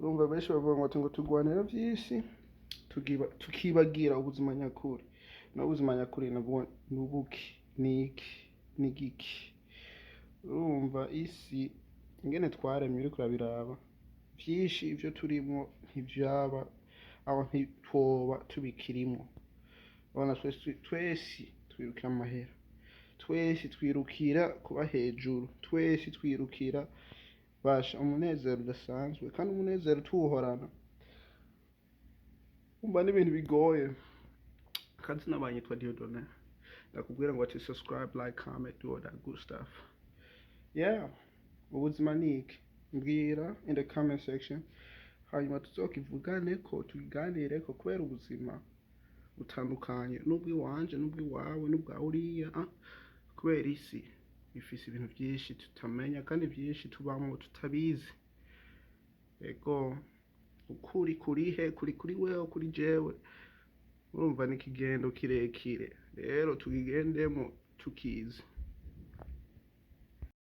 urumva benshi bavuga ngo turwanira vyinshi tukibagira ubuzima nyakuri. N'ubuzima nyakuri nabwo nubuki nigiki. Urumva isi ingene twaremye uriko urabiraba, vyinshi ivyo turimwo ntivyaba aho ntitwoba tubikirimwo. Urabona twese twirukira amahera, twese twirukira kuba hejuru, twese twirukira basha umunezero udasanzwe, kandi umunezero tuwuhorana umva n'ibintu bigoye. Kandi sinabanye yitwa Diodone, ndakubwira ngo ati subscribe, like, comment, do all that good stuff. Yeah, ubuzima niki mbwira in the comment section, hanyuma tuzokivuganeko tukiganireko, kubera ubuzima butandukanye n'ubwiwanje n'ubwiwawe n'ubwa uriya, kubera isi ifise ibintu vyinshi tutamenya kandi vyinshi tubamwo tutabizi. Ego ukuri kurihe, kuri wewe, kuri jewe. Urumva n'ikigendo kirekire, rero tukigendemo tukizi.